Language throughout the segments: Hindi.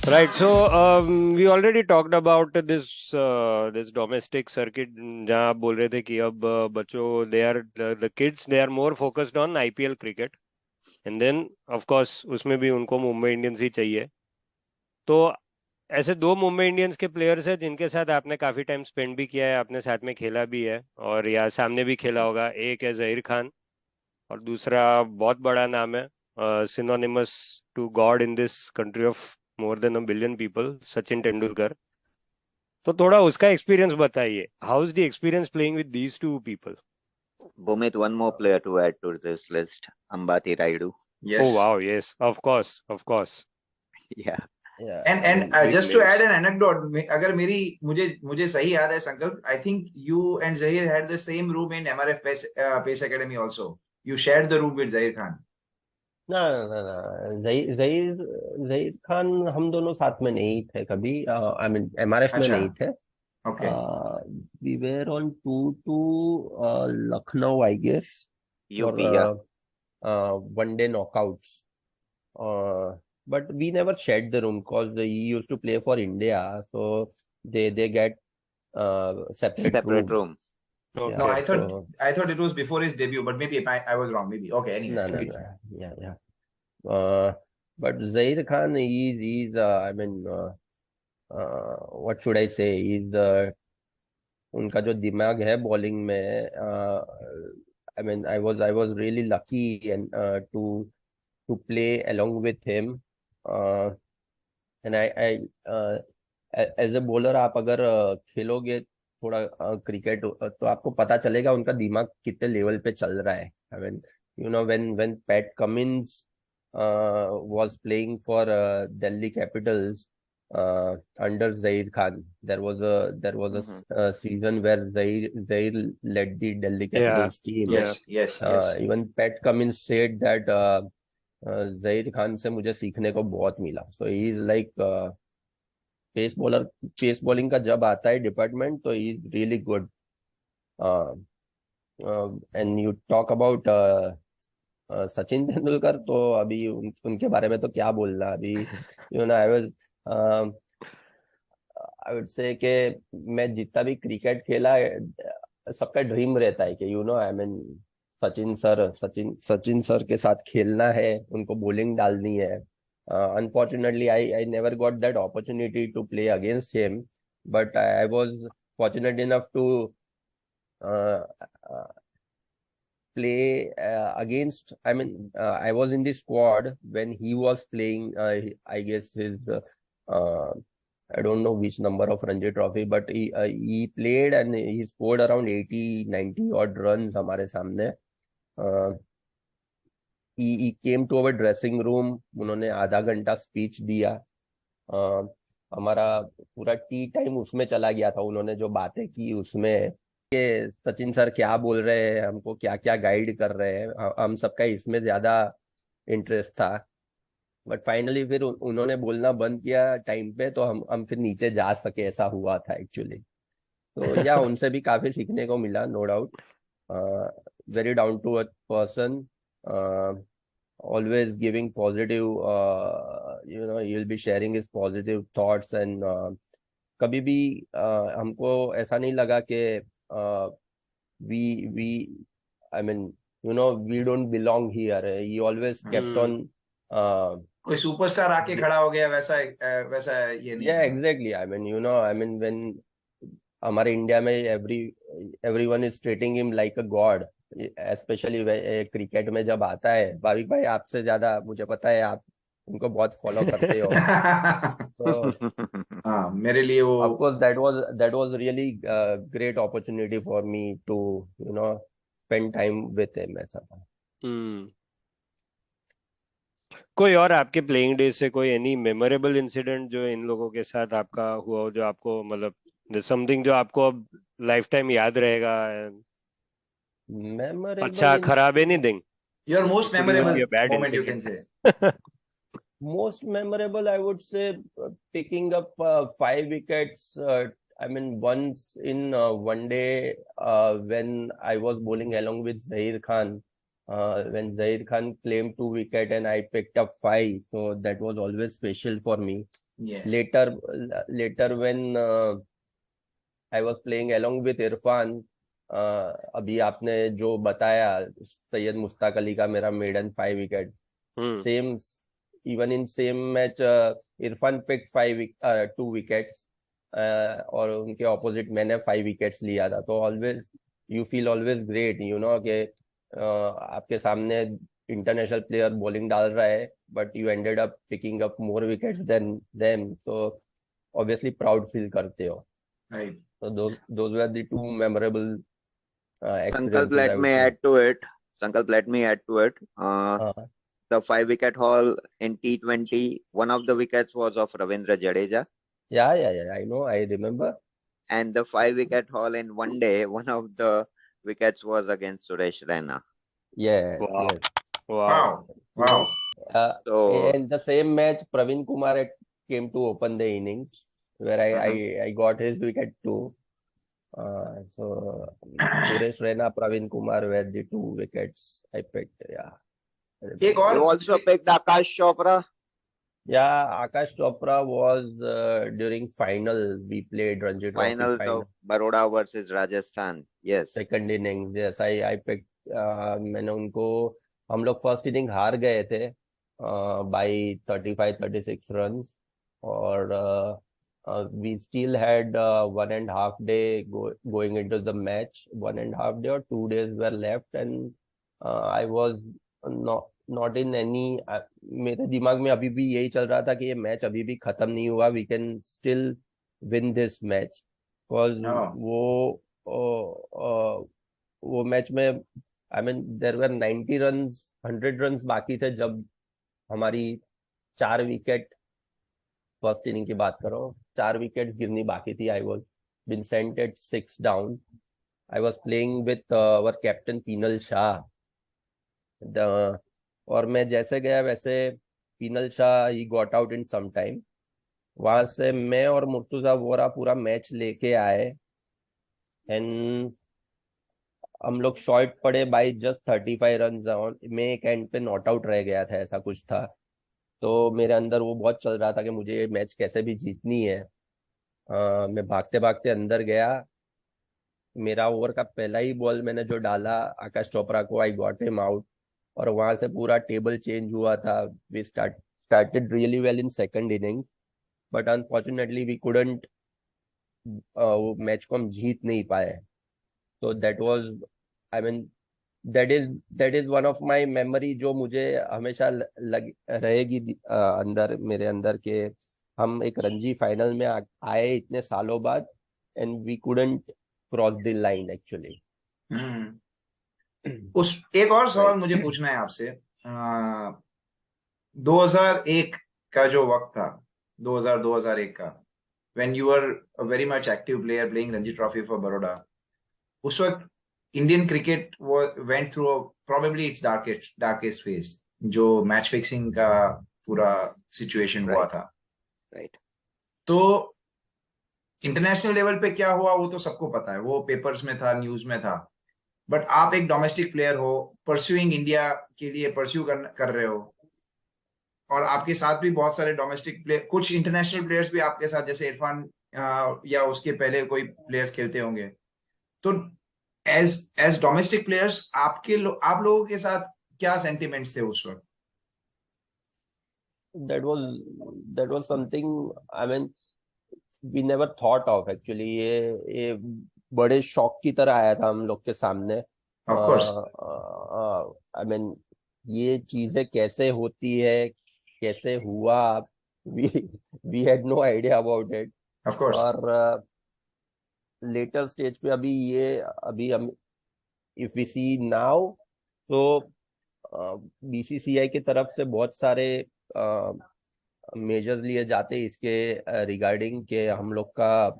Right. So we already talked about this domestic circuit जहाँ आप बोल रहे थे कि अब बच्चों they are the kids they are more focused on IPL cricket and then of course उसमें भी उनको मुंबई इंडियंस ही चाहिए. तो ऐसे दो मुंबई इंडियंस के प्लेयर्स हैं जिनके साथ आपने काफी टाइम स्पेंड भी किया है, आपने साथ में खेला भी है और या सामने भी खेला होगा. एक है जहीर खान और दूसरा बहुत बड़ा नाम है, synonymous to God in this country of more than a billion people, Sachin Tendulkar. तो थोड़ा उसका एक्सपीरियंस बताइए. How is the experience playing with these two people? Bhumit, one more player to add to this list, Ambati Rayudu. Oh Yes. wow, yes, of course, of course. Yeah. Yeah, And I mean, Big just to add names. an anecdote, अगर मेरी मुझे सही याद है संकल्प, I think you and Zahir had the same room in MRF Pace Academy also. You shared the room with Zahir Khan. ना ना ना जहीर जहीर जहीर खान हम दोनों साथ में नहीं थे कभी. आई मीन एमआरएफ में अच्छा. नहीं थे. Okay. We were on to to Lucknow I guess UP, for yeah. one-day knockouts. But we never shared the room because he used to play for India, so they get separate Separate room. room. Okay. No, I So thought it was before his debut, but maybe I was wrong. Maybe. Okay. Anyways, no, continue. yeah. But Zair Khan, he's I mean, what should I say? उनका जो दिमाग है बॉलिंग में. I mean, I was really lucky and to play along with him. And as a bowler आप अगर खेलोगे थोड़ा क्रिकेट तो आपको पता चलेगा उनका दिमाग कितने लेवल पे चल रहा है. I mean, you know, when Pat Cummins was playing for Delhi Capitals under Zaid Khan, there was a season where Zaid led the Delhi Yeah. Capitals team. Yes. Even Pat Cummins said that Zaid Khan से मुझे सीखने को बहुत मिला. So he is like pace bowling का जब आता है डिपार्टमेंट तो he is really good. And you talk about Sachin Tendulkar, तो अभी उनके बारे में तो क्या बोलना. अभी you know I would say कि मैं जितना भी क्रिकेट खेला सबका ड्रीम रहता है कि you know I mean Sachin sir के साथ खेलना है, उनको बॉलिंग डालनी है. Unfortunately, I never got that opportunity to play against him, but I was fortunate enough to play against. I mean, I was in the squad when he was playing. I guess his I don't know which number of Ranji Trophy, but he played and he scored around 80-90 odd runs हमारे सामने. He came to our dressing room. उन्होंने आधा घंटा स्पीच दिया. हमारा पूरा टी टाइम उसमें चला गया था. उन्होंने जो बातें की उसमें कि सचिन सर क्या बोल रहे हैं, हमको क्या क्या गाइड कर रहे हैं, हम सबका इसमें ज्यादा इंटरेस्ट था. बट फाइनली फिर उन्होंने बोलना बंद किया टाइम पे, तो हम फिर नीचे जा सके, ऐसा हुआ था एक्चुअली. तो या उनसे भी काफी सीखने को मिला, no doubt. Very down to earth person, always giving positive, you'll be sharing his positive thoughts. And कभी भी हमको ऐसा नहीं लगा कि we I mean, you know, we don't belong here. He always kept on कोई सुपरस्टार आके खड़ा हो गया वैसा ये नहीं. yeah, exactly. I mean, you know, I mean, when हमारे इंडिया में everyone is treating him like a god, specially cricket में जब आता है. भाविक भाई आपसे ज्यादा मुझे पता है, आप उनको बहुत फॉलो करते हो. तो हाँ, मेरे लिए वो of course that was really great opportunity for me to you know spend time with him. ऐसा था. कोई और आपके प्लेइंग डेज से कोई एनी मेमोरेबल इंसिडेंट जो इन लोगों के साथ आपका हुआ हो, जो आपको मतलब समथिंग जो आपको अब लाइफ टाइम याद रहेगा? Memorable अच्छा खराब anything? your most Could even memorable be a bad moment you can incident. say. Most memorable, I would say, picking up 5 wickets. I mean, once in one day when I was bowling along with Zahir Khan, when Zahir Khan claimed 2 wickets and I picked up 5, so that was always special for me. Yes. later when I was playing along with Irfan, अभी आपने जो बताया सैयद मुश्ताक अली का मेरा maiden 5 wicket, same even in same match Irfan pick 2 wickets और उनके ऑपोजिट मैंने 5 विकेट्स लिया था. तो always you feel always great you know कि आपके सामने इंटरनेशनल प्लेयर बॉलिंग डाल रहा है but you ended up picking up more wickets than them. तो ऑब्वियसली प्राउड फील करते हो. Right. So those were the two memorable Sankalp, experiences, I let would me say. add to it. Sankalp, let me add to it. The 5-wicket haul in T20, one of the wickets was of Ravindra Jadeja, Yeah, I know, I remember. and the 5-wicket haul in one day, one of the wickets was against Suresh Raina. Yes, Wow. yes. Wow. Wow. So In the same match, Praveen Kumar came to open the innings, where I got his wicket too. So Suresh Raina, Praveen Kumar were the 2 wickets I picked. Yeah. एक और you also picked Akash Chopra. Yeah, Akash Chopra was during final. We played Ranji Trophy Finals final. of Baroda versus Rajasthan. Yes. Second inning. Yes I pick. मैंने उनको, हम लोग फर्स्ट इनिंग हार गए थे बाय 35-36 रन और we still had 1.5 day going into the match. 1.5 day और 2 days were left and I was not in any. मेरे दिमाग में अभी भी यही चल रहा था कि ये मैच अभी भी खत्म नहीं हुआ. We can still win this match because वो मैच में I mean there were 90 runs 100 runs बाकी थे जब हमारी 4 विकेट, फर्स्ट इनिंग की बात करो, 4 विकेट्स गिरनी बाकी थी. I was been sent at 6 down. I was playing with our captain Pinal Shah. और मैं जैसे गया वैसे पीनल शाह ही got out in some time. वहां से मैं और मुर्तुजा वोरा पूरा मैच लेके आए एंड हम लोग शॉर्ट पड़े बाय जस्ट 35 रन ऑन. मैं एक एंड पे नॉट आउट रह गया था, ऐसा कुछ था. तो मेरे अंदर वो बहुत चल रहा था कि मुझे ये मैच कैसे भी जीतनी है. मैं भागते भागते अंदर गया. मेरा ओवर का पहला ही बॉल मैंने जो डाला आकाश चोपड़ा को, आई गॉट हिम आउट. और वहां से पूरा टेबल चेंज हुआ था. We started really well in second inning but unfortunately we couldn't, वो मैच को हम जीत नहीं पाए. तो that was, I mean that is one of my memory जो मुझे हमेशा रहेगी अंदर, मेरे अंदर के. हम एक रणजी फाइनल में आए इतने सालों बाद and we couldn't cross the line actually. उस एक और सवाल मुझे पूछना है आपसे. 2001 का जो वक्त था, 2001 का, when you were a very much active player playing Ranji Trophy for Baroda, उस वक्त Indian cricket went through probably its darkest phase, जो मैच फिक्सिंग का पूरा सिचुएशन हुआ था. Right. तो इंटरनेशनल लेवल पे क्या हुआ वो तो सबको पता है, वो पेपर्स में था, न्यूज में था. बट आप एक डोमेस्टिक प्लेयर हो, परस्यूइंग इंडिया के लिए परस्यू कर रहे हो, और आपके साथ भी बहुत सारे डोमेस्टिक प्लेयर, कुछ इंटरनेशनल प्लेयर्स भी आपके साथ, जैसे इरफान या उसके पहले कोई प्लेयर्स खेलते होंगे. तो एज डोमेस्टिक प्लेयर्स आप लोगों के साथ क्या सेंटिमेंट्स थे उस वक्त? that was something, I mean we never thought of actually. ये बड़े शॉक की तरह आया था हम लोग के सामने. Of course. I mean ये चीजें कैसे होती है, कैसे हुआ, we had no idea about it. Of course. और लेटर स्टेज पे अभी हम इफ वी सी नाउ, तो बीसीसीआई की तरफ से बहुत सारे मेजर्स लिए जाते हैं इसके रिगार्डिंग के. हम लोग का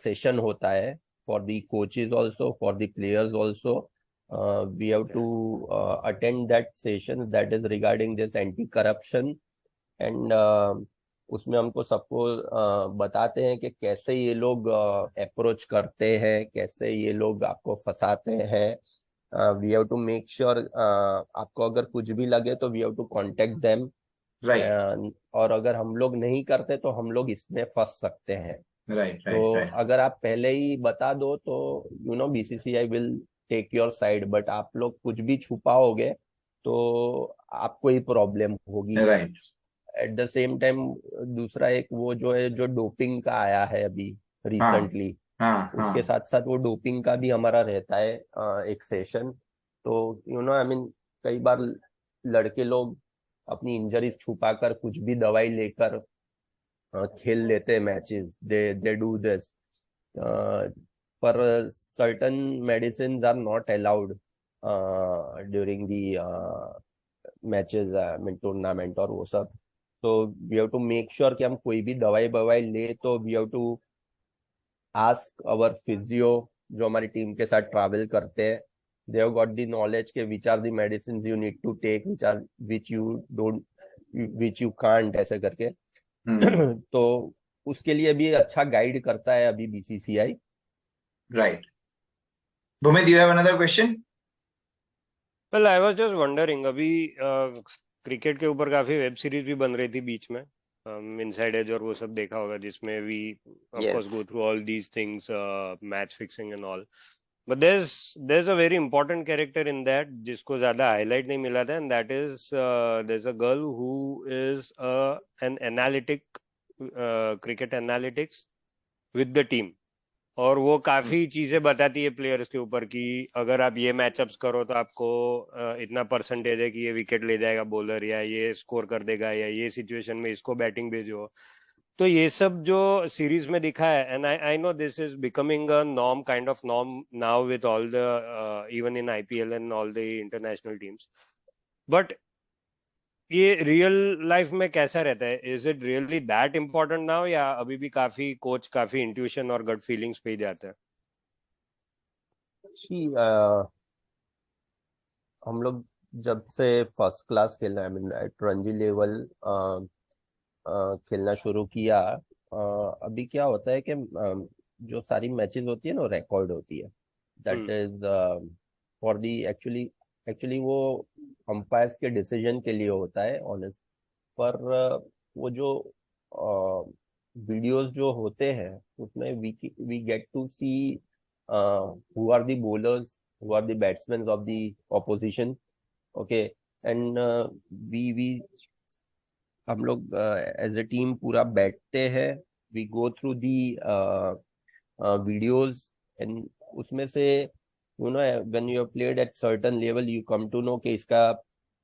सेशन होता है for the coaches also, for the players also. We have to attend that session that is regarding this anti corruption and उसमें हमको सबको बताते हैं कि कैसे ये लोग अप्रोच करते हैं, कैसे ये लोग आपको फंसाते हैं. We have to make sure, आपको अगर कुछ भी लगे तो we have to contact them right और अगर हम लोग नहीं करते तो हम लोग इसमें फंस सकते हैं। राइट तो राइट राइट अगर आप पहले ही बता दो तो BCCI will take your side, but आप लोग कुछ भी छुपाओगे तो आपको ही प्रॉब्लम होगी। Right at the same time दूसरा एक वो जो है, जो डोपिंग का आया है अभी हाँ रिसेंटली, हाँ उसके हाँ साथ साथ वो डोपिंग का भी हमारा रहता है एक सेशन। तो आई मीन कई बार लड़के लोग अपनी इंजरीज छुपाकर कुछ भी दवाई लेकर खेल लेते हैं मैचेस, दे डू दिस, पर certain medicine are not allowed during the matches, mean tournament और वो सब। तो we have to make sure कि हम कोई भी दवाई बवाई ले तो we have to ask our physio जो हमारी टीम के साथ ट्रैवल करते हैं, they have got the knowledge के which are the medicine you need to take, which you don't, which you can't, ऐसे करके। तो उसके लिए भी अच्छा गाइड करता है अभी BCCI. Right Bhumit, do you have another question? Well I was just wondering, अभी क्रिकेट के ऊपर काफी वेब सीरीज भी बन रही थी बीच में, इनसाइड एज और वो सब देखा होगा, जिसमें we of Yes. Course go through all these things, match fixing and all, but there's a very important character in that जिसको ज्यादा हाईलाइट नहीं मिला था, and that is there's a girl who is an analytic, cricket analytics with the team, और वो काफी चीजें बताती है प्लेयर्स के ऊपर कि अगर आप ये मैचअप्स करो तो आपको इतना परसेंटेज है कि ये विकेट ले जाएगा बॉलर, या ये स्कोर कर देगा, या ये सिचुएशन में इसको बैटिंग भेजो। तो ये सब जो सीरीज में दिखा है, and I know this is becoming a norm, kind of norm now with all the even in IPL and all the international teams, but ये रियल लाइफ में कैसा रहता है? Is it really that important now, या अभी भी काफी कोच काफी इंट्यूशन और गट फीलिंग्स पे ही जाते हैं? हम लोग जब से फर्स्ट क्लास खेलना, I mean at Ranji level खेलना शुरू किया, अभी क्या होता है कि जो सारी मैचेस होती है ना रिकॉर्ड होती है, that is for the actually actually वो अंपायर्स के डिसीजन के लिए होता है ऑनेस्ट। पर वो जो वीडियोस जो होते हैं उसमें we get to see who are the bowlers, who are the batsman of the opposition, okay. And we हम लोग एज ए टीम पूरा बैठते हैं, we go through the videos, and उसमें से when you have played at certain level you come to know कि इसका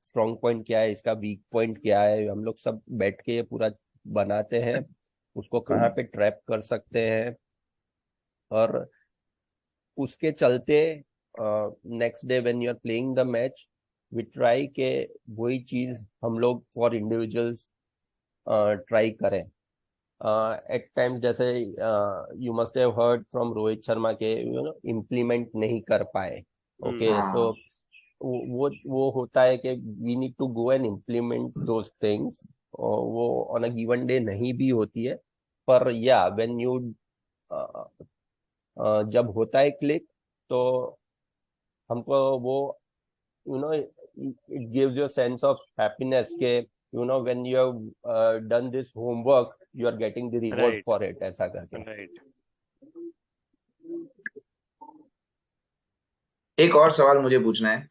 स्ट्रॉन्ग पॉइंट क्या है, इसका वीक पॉइंट क्या है। हम लोग सब बैठ के ये पूरा बनाते हैं, उसको कहाँ पे ट्रैप कर सकते हैं, और उसके चलते next day when you are playing the match we try के वही चीज हम लोग फॉर इंडिविजुअल्स ट्राई करें। एट टाइम्स जैसे you must have heard from Rohit Sharma के इम्प्लीमेंट नहीं कर पाए, ओके। सो वो होता है कि we need to go and implement those things, वो ऑन अ गिवन डे नहीं भी होती है, पर या व्हेन यू जब होता है क्लिक तो हमको वो it gives you a sense of happiness के when you have done this homework you are getting the reward Right. for it, ऐसा करके। राइट। एक और सवाल मुझे पूछना है।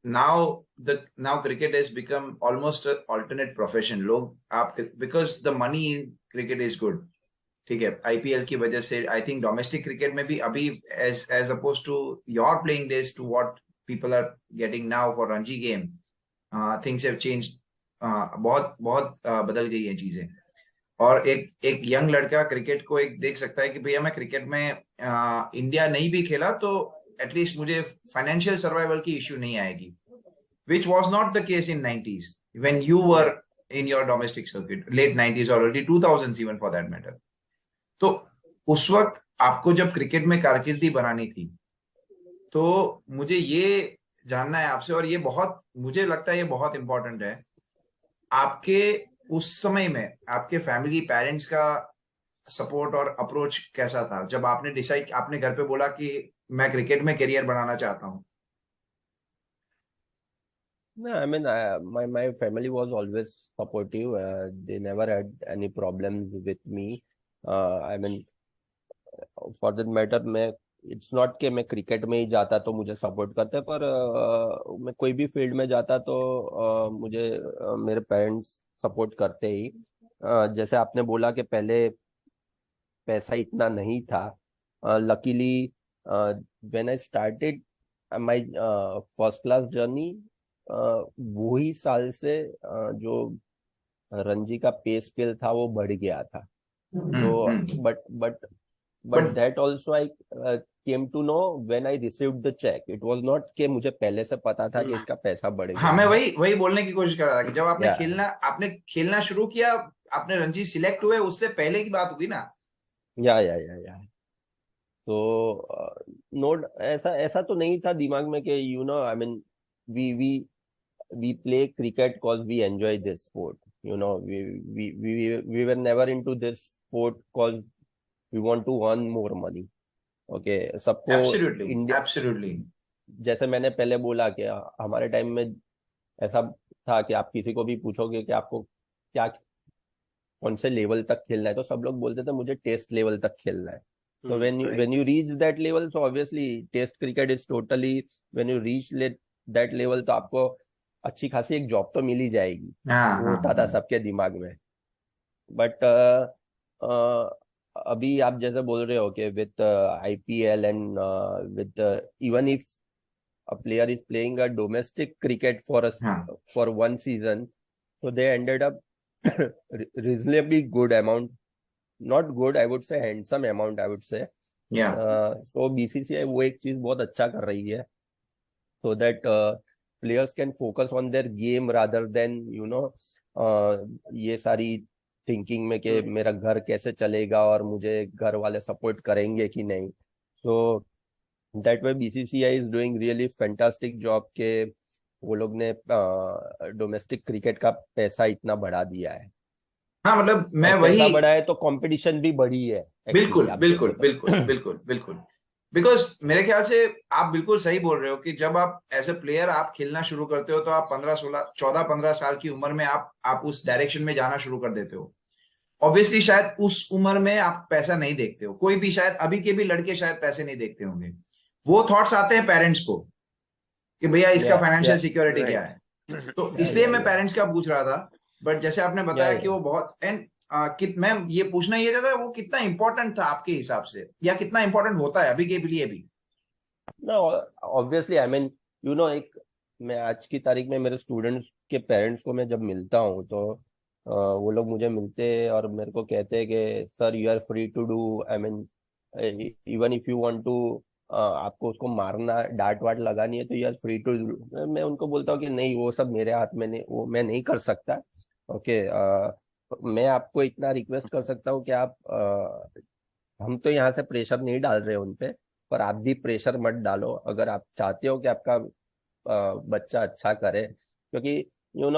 now cricket has become almost an alternate profession. लोग आप because the money in cricket is good, ठीक है, आईपीएल की वजह से आई थिंक डोमेस्टिक क्रिकेट में भी अभी as opposed to your playing days to what people are getting now for Ranji game, things have changed. बहुत बहुत बदल गई है चीजें, और एक यंग लड़का क्रिकेट को एक देख सकता है कि भैया मैं क्रिकेट में इंडिया नहीं भी खेला तो एटलीस्ट मुझे फाइनेंशियल सर्वाइवल की इश्यू नहीं आएगी, which was not the case in 90s when you were in your domestic circuit, late 90s or early 2000s even for that matter. तो उस वक्त आपको जब क्रिकेट में कारकिर्दी बनानी थी, तो मुझे ये जानना है आपसे, और ये बहुत मुझे लगता है ये बहुत इंपॉर्टेंट है, आपके उस समय में आपके फैमिली पेरेंट्स का सपोर्ट और अप्रोच कैसा था जब आपने डिसाइड, आपने घर पे बोला कि मैं क्रिकेट में करियर बनाना चाहता हूँ? No, I mean, my family was always supportive. They never had any problems with me. I mean, for that matter, मैं इट्स नॉट कि मैं क्रिकेट में ही जाता तो मुझे सपोर्ट करते, पर मैं कोई भी फील्ड में जाता तो मुझे मेरे पेरेंट्स सपोर्ट करते ही। जैसे आपने बोला कि पहले पैसा इतना नहीं था। Luckily when I started my first class journey, वही साल से जो रणजी का पे स्केल था वो बढ़ गया था। तो but that also I came to know when I received the cheque. It was not कि मुझे पहले से पता था कि इसका पैसा बढ़ हाँ, गया मैं है। वही बोलने की कोशिश कर रहा था कि जब या आपने खेलना शुरू किया, आपने रणजी सिलेक्ट हुए, उससे पहले की बात होगी ना। या तो नोट ऐसा ऐसा तो नहीं था दिमाग में कि you know I mean we we we play cricket because we enjoy this sport. You know, we were never into this sport because we want to earn more money. Okay, सबको एब्सोल्युटली, इंडिया, एब्सोल्युटली। जैसे मैंने पहले बोला कि हमारे टाइम में ऐसा था कि आप किसी को भी पूछोगे कि आपको क्या कौन से लेवल तक खेलना है, तो सब लोग बोलते थे मुझे टेस्ट लेवल तक खेलना है। So when you reach that level, so obviously test cricket is totally, when you reach that level, तो आपको अच्छी खासी एक जॉब तो मिल ही जाएगी। हाँ, वो हाँ, होता था हाँ। सबके दिमाग में। बट अभी आप जैसे बोल रहे हो कि with IPL and with even if a player is playing a domestic cricket हाँ, for one season, so they ended up reasonably good amount, not good, I would say handsome amount, I would say. या So बीसीसीआई वो एक चीज बहुत अच्छा कर रही है, so that players can focus on their game rather than ये सारी थिंकिंग में कि मेरा घर कैसे चलेगा और मुझे घर वाले सपोर्ट करेंगे कि नहीं। So that way BCCI is doing really fantastic job के वो लोग ने डोमेस्टिक क्रिकेट का पैसा इतना बढ़ा दिया है। हाँ, मतलब मैं और वही पैसा बढ़ा है तो कंपटीशन भी बढ़ी है बिल्कुल, एक्चुअली, आप बिल्कुल, देखें तो। बिल्कुल, बिल्कुल, बिल्कुल। बिकॉज मेरे ख्याल से आप बिल्कुल सही बोल रहे हो कि जब आप एज ए प्लेयर आप खेलना शुरू करते हो तो आप 14 साल की उम्र में आप उस डायरेक्शन में जाना शुरू कर देते हो। ऑब्वियसली शायद उस उम्र में आप पैसा नहीं देखते हो, कोई भी, शायद अभी के भी लड़के शायद पैसे नहीं देखते होंगे। वो थॉट्स आते हैं पेरेंट्स को कि भैया इसका या फाइनेंशियल सिक्योरिटी क्या right. है। तो या इसलिए या मैं या पेरेंट्स का पूछ रहा था। बट जैसे आपने या बताया कि वो बहुत एंड मैं ये पूछना ये चाहता वो कितना इंपॉर्टेंट था आपके हिसाब से, या कितना इंपॉर्टेंट होता है अभी के लिए भी। ना ऑब्वियसली आई मीन एक, मैं आज की तारीख में मेरे स्टूडेंट्स के पेरेंट्स को मैं जब मिलता हूँ तो वो लोग मुझे मिलते हैं और मेरे को कहते हैं कि sir you are free to do, I mean even if you want to, आपको उसको मारना डांट वाट लगानी है तो you are free to do. मैं उनको बोलता हूँ कि नहीं, वो सब मेरे हाथ में नहीं, वो मैं नहीं कर सकता। ओके, मैं आपको इतना रिक्वेस्ट कर सकता हूँ कि आप हम तो यहाँ से प्रेशर नहीं डाल रहे उन पे, पर आप भी प्रेशर मत डालो अगर आप चाहते हो कि आपका बच्चा अच्छा करे, क्योंकि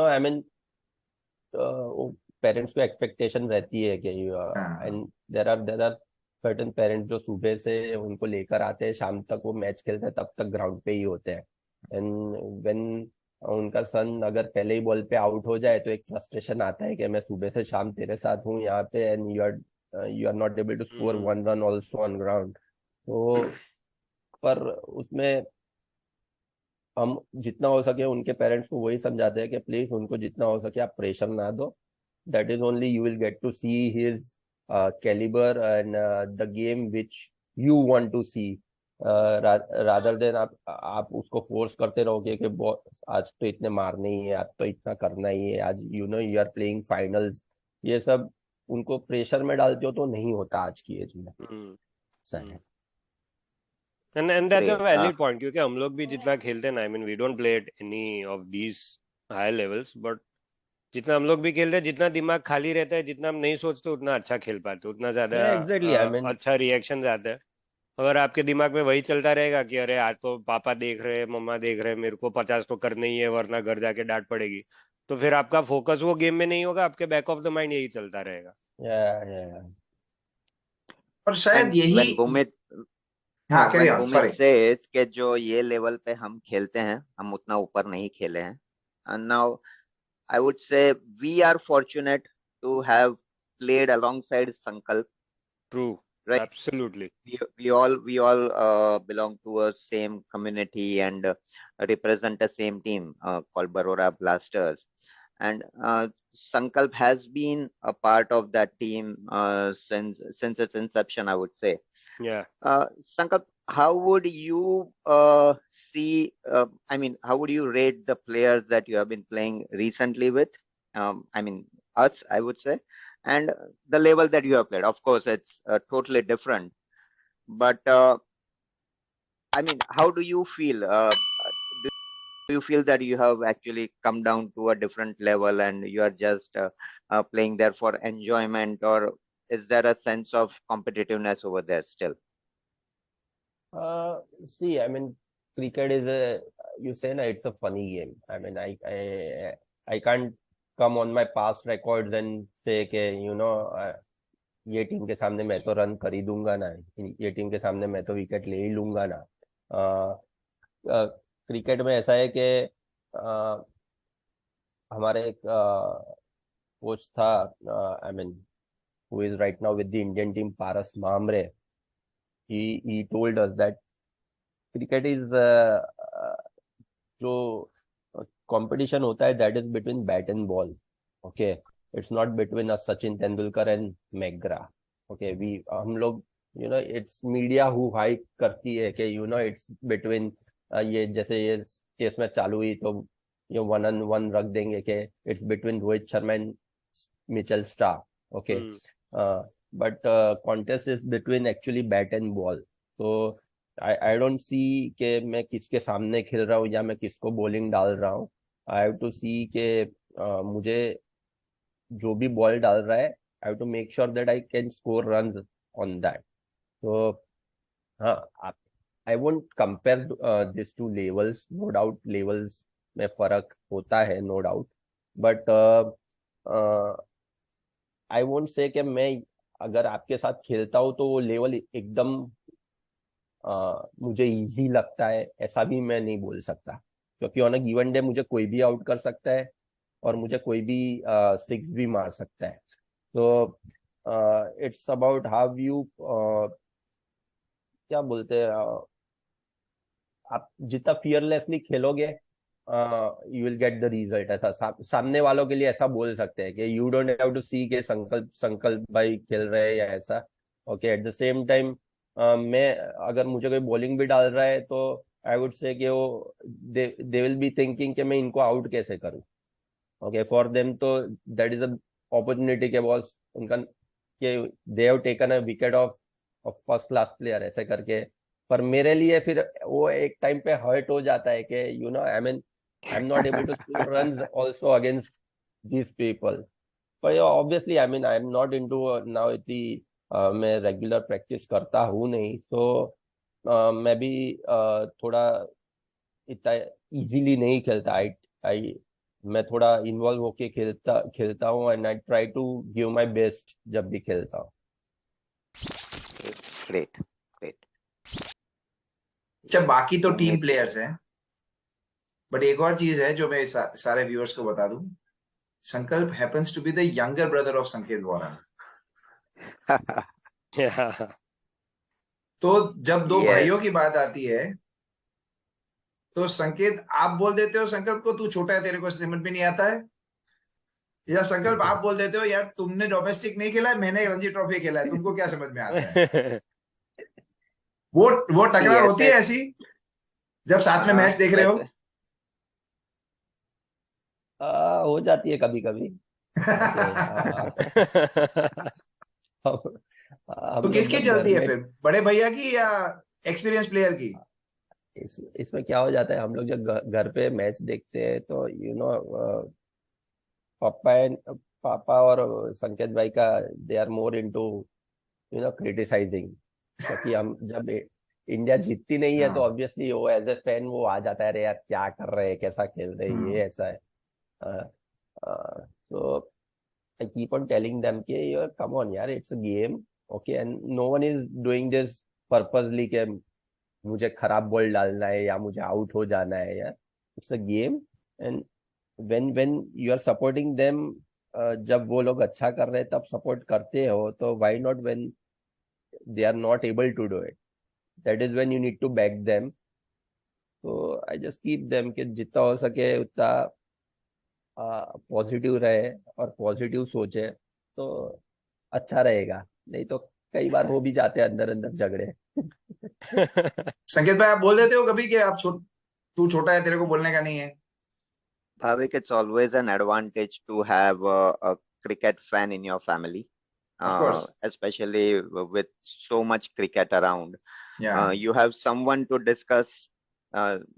आई मीन पेरेंट्स को एक्सपेक्टेशन रहती है कि हाँ, and there are certain parents जो सुबह से उनको लेकर आते हैं, शाम तक वो मैच खेलते हैं, तब तक ग्राउंड पे ही होते हैं। एंड व्हेन उनका सन अगर पहले ही बॉल पे आउट हो जाए तो एक फ्रस्ट्रेशन आता है कि मैं सुबह से शाम तेरे साथ हूँ यहाँ पे and you are not able to score one run also on ground. तो पर उसमें हम जितना हो सके उनके पेरेंट्स को वही समझाते हैं कि प्लीज उनको जितना हो सके आप प्रेशर ना दो। That is only you will get to see his calibre and the game which you want to see, rather than आप उसको फोर्स करते रहोगे कि आज तो इतने मारने ही है, आज तो इतना करना ही है, आज यू आर प्लेइंग फाइनल्स। ये सब उनको प्रेशर में डालते हो तो नहीं होता आज की एज में। सही है। And that's a Great. valid point, क्योंकि हम लोग भी जितना खेलते हैं ना, I mean we don't play at any of these high levels, but जितना हम लोग भी खेलते हैं, जितना दिमाग खाली रहता है, जितना हम नहीं सोचते, उतना अच्छा खेल पाते, उतना ज्यादा एग्जैक्टली आई मीन अच्छा रिएक्शन आता है। अगर आपके दिमाग में वही चलता रहेगा कि अरे आज तो पापा देख रहे हैं, मम्मा देख रहे हैं, मेरे को 50 तो करना ही है वरना घर जाके डांट पड़ेगी, तो फिर आपका फोकस वो गेम में नहीं होगा, आपके बैक ऑफ द माइंड यही चलता रहेगा। या और शायद And यही। when Bhumit हाँ, carry when on, Bhumit sorry. says कि जो ये लेवल पे हम खेलते हैं हम उतना ऊपर नहीं खेले हैं, And now I would say we are fortunate to have played alongside Sankalp, True. right? Absolutely. We all belong to a same community and represent the same team called Baroda Blasters. And Sankalp has been a part of that team since its inception, I would say. Yeah. Sankalp, how would you see? I mean, how would you rate the players that you have been playing recently with? I mean, us, I would say, and the level that you have played. Of course, it's totally different. But I mean, how do you feel? Do you feel that you have actually come down to a different level and you are just playing there for enjoyment, or is there a sense of competitiveness over there still? See, I mean, cricket is you say na, it's a funny game. I mean, I can't come on my past records and say कि ये टीम के सामने मैं तो रन कर ही दूंगा ना, ये टीम के सामने मैं तो विकेट ले ही लूंगा ना. क्रिकेट में ऐसा है कि हमारे एक कोच था, I mean who is right now with the Indian team, Paras Mamre. He told us that cricket is जो competition होता है, that is between bat and ball. Okay, it's not between a Sachin Tendulkar and McGrath. Okay, हम लोग it's media who hype करती है कि it's between ये जैसे ये केस में चालू हुई तो ये 1-on-1 रख देंगे कि it's between Rohit Sharma and Mitchell Starc. Okay. But contest is between actually bat and ball. So I don't see कि मैं किसके सामने खेल रहा हूँ या मैं किसको बॉलिंग डाल रहा हूँ. I have to see कि मुझे जो भी बॉल डाल रहा है, I have to make sure that I can score runs on that. So I won't compare these two levels. No doubt levels में फर्क होता है, no doubt. But I won't say कि मैं अगर आपके साथ खेलता हूँ तो वो लेवल एकदम मुझे इजी लगता है, ऐसा भी मैं नहीं बोल सकता, क्योंकि ऑन अ गिवन डे मुझे कोई भी आउट कर सकता है और मुझे कोई भी सिक्स भी मार सकता है. तो इट्स अबाउट हाउ यू क्या बोलते हैं, आप जितना फियरलेसली खेलोगे you will get the result. ऐसा सामने वालों के लिए ऐसा बोल सकते हैं कि यू डोंट हैव टू सी के संकल्प भाई खेल रहे हैं या ऐसा. Okay, eight the same time मैं अगर मुझे कोई बॉलिंग भी डाल रहा है तो आई वुड से कि वो दे विल बी थिंकिंग कि मैं इनको आउट कैसे करूं. ओके, फॉर देम तो दैट इज अ अपॉर्चुनिटी के बॉस उनका कि they have taken a wicket of first class player ऐसे करके. पर मेरे लिए फिर वो एक टाइम पे हर्ट हो जाता है कि I mean I am not able to score runs also against these people. पर obviously I mean I am not into now इतनी मैं रेगुलर प्रैक्टिस करता हूँ नहीं, तो मैं भी थोड़ा इतना इजीली नहीं खेलता. आई मैं थोड़ा इन्वॉल्व होके खेलता हूँ and I try to give my best जब भी खेलता हूँ. ग्रेट. अच्छा, बाकी तो टीम प्लेयर्स हैं, बट एक और चीज है जो मैं सारे व्यूअर्स को बता दूं. Sankalp happens to be the younger brother of Sanket वॉरन. तो जब दो भाइयों की बात आती है तो संकेत आप बोल देते हो संकल्प को तू छोटा है, तेरे को समझ में नहीं आता है, या संकल्प आप बोल देते हो यार तुमने डोमेस्टिक नहीं खेला है, मैंने रणजी ट्रॉफी खेला है, तुमको क्या समझ में आता है. वो टकरार होती है ऐसी जब साथ में मैच देख रहे हो. हो जाती है कभी कभी. तो किसकी चलती है फिर, बड़े भैया की या एक्सपीरियंस प्लेयर की? इसमें क्या हो जाता है, हम लोग जब घर पे मैच देखते हैं तो पापा और संकेत भाई का they are more into criticising. क्योंकि हम जब इंडिया जीतती नहीं है तो ऑब्वियसली वो एज ए फैन वो आ जाता है, अरे यार क्या कर रहे हैं, कैसा खेल रहे हैं, ये ऐसा है. so I keep on telling them कि come on यार, it's a game, okay, and no one is doing this purposely कि मुझे खराब बॉल डालना है या मुझे आउट हो जाना है. यार, it's a game and when you are supporting them, जब वो लोग अच्छा कर रहे हैं तब सपोर्ट करते हो, तो why not when they are not able to do it? That is when you need to back them. So I just keep them कि जितना हो सके उतना पॉजिटिव रहे और पॉजिटिव सोचे तो अच्छा रहेगा, नहीं तो कई बार हो भी जाते हैं अंदर अंदर झगड़े। संकेत भाई, आप बोल देते हो कभी कि तू छोटा है, तेरे को बोलने का नहीं है? Bhavik, it's always an advantage to have a cricket fan in your family, Of course. especially with so much cricket around. Yeah. You have someone to discuss.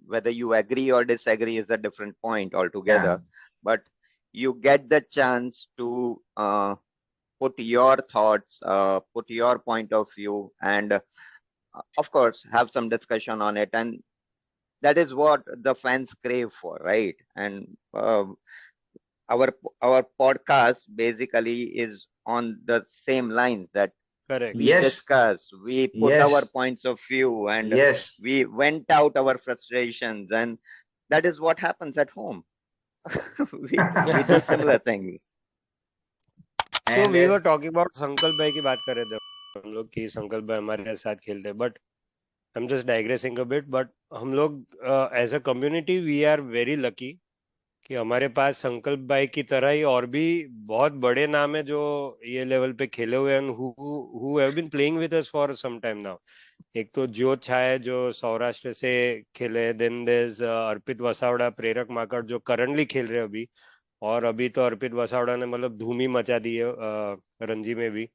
Whether you agree or disagree is a different point altogether, but you get the chance to put your thoughts, put your point of view, and of course, have some discussion on it. And that is what the fans crave for, right? And our podcast basically is on the same lines, that Correct. we Yes. discuss, we put Yes. our points of view, and Yes. we vent out our frustrations, and that is what happens at home. we do similar things. So And we as- were talking about संकल्प भाई की बात कर रहे थे हम लोग कि संकल्प भाई हमारे साथ खेलते, but I am just digressing a bit, but हम लोग as a community we are very lucky कि हमारे पास संकल्प भाई की तरह ही और भी बहुत बड़े नाम है जो ये लेवल पे खेले हुए हैं, who have been playing with us for some time now. एक तो ज्योत छा है जो सौराष्ट्र से खेले, then there is Arpit Vasavada, Prerak Mankad जो करंटली खेल रहे हैं अभी, और अभी तो अर्पित वसावड़ा ने मतलब धूम ही मचा दी है रणजी में भी।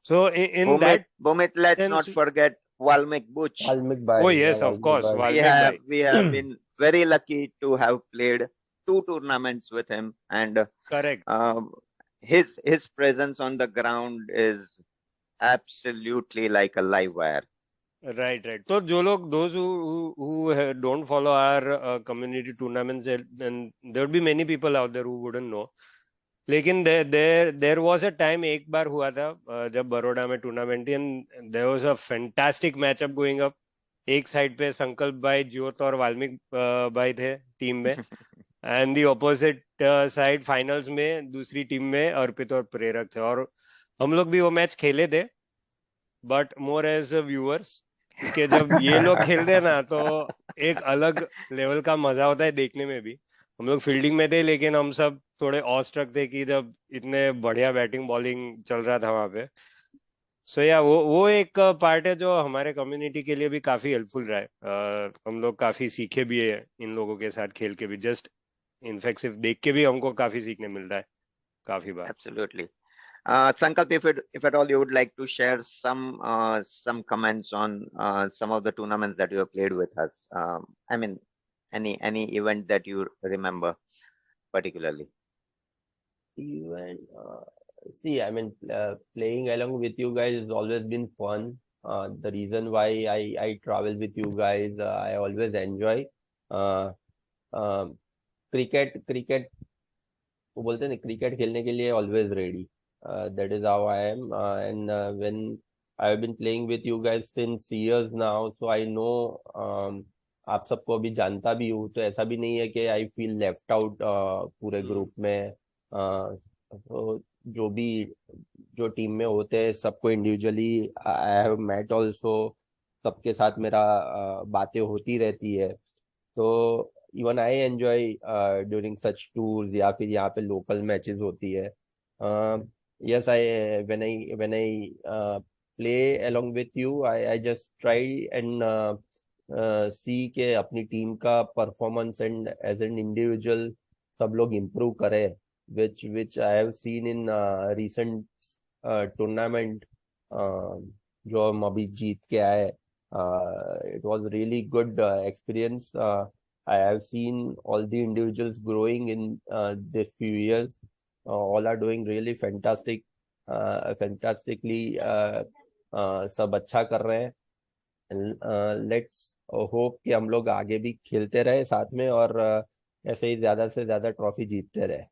So in that Bhumit, let's sense, not forget Walmik Buch. Valmiki भाई, oh yeah, yes, of Valmiki course, भाई। Walmik We have been very lucky to have played 2 tournaments with him, and correct. his presence on the ground is absolutely like a live wire. Right. So, जो लोग, those who don't follow our community tournaments, and there would be many people out there who wouldn't know. लेकिन there was a time, एक बार हुआ था जब बड़ौदा में tournament, and there was a fantastic matchup going up. एक साइड पे संकल्प भाई, ज्योत और वाल्मीकि भाई थे टीम में, and the opposite side finals में दूसरी टीम में अर्पित और प्रेरक थे, और हम लोग भी वो मैच खेले थे, बट मोर एज व्यूअर्स, कि जब ये लोग खेलते हैं ना तो एक अलग लेवल का मजा होता है देखने में भी। हम लोग फील्डिंग में थे, लेकिन हम सब थोड़े ऑस्ट्रक थे कि जब इतने बढ़िया बैटिंग बॉलिंग चल रहा था वहां पे। सो या वो एक पार्ट है जो हमारे कम्युनिटी के लिए भी काफी हेल्पफुल रहा है। हम लोग काफी सीखे भी है इन लोगों के साथ खेल के भी, जस्ट इनफैक्ट सिर्फ देख के भी हमको काफी सीखने मिलता है काफी बार। Absolutely. Sankalp, if at all you would like to share some comments on some of the tournaments that you have played with us. I mean, any event that you remember particularly. Even see, I mean, playing along with you guys has always been fun. The reason why I travel with you guys, I always enjoy. Cricket वो बोलते हैं ना, क्रिकेट खेलने के लिए always ready. That is how I am. And when I have been playing with you guys since years now, so I know आप सबको अभी जानता भी हूँ, तो ऐसा भी नहीं है कि आई फील लेफ्ट आउट पूरे ग्रुप में। तो जो टीम में होते हैं सबको individually I have met also, सबके साथ मेरा बातें होती रहती है। तो even I enjoy during such tours, या फिर यहाँ पे लोकल मैचेस होती है। Yes, I when I play along with you, I just try and see के अपनी टीम का performance and as an individual सब लोग इम्प्रूव करें, which I have seen in recent tournament जो हम अभी जीत के आए। It was really good experience. I have seen all the individuals growing in this few years. All are doing really fantastically. सब अच्छा कर रहे हैं। Let's hope कि हम लोग आगे भी खेलते रहे साथ में, और ऐसे ही ज्यादा से ज्यादा ट्रॉफी जीतते रहे।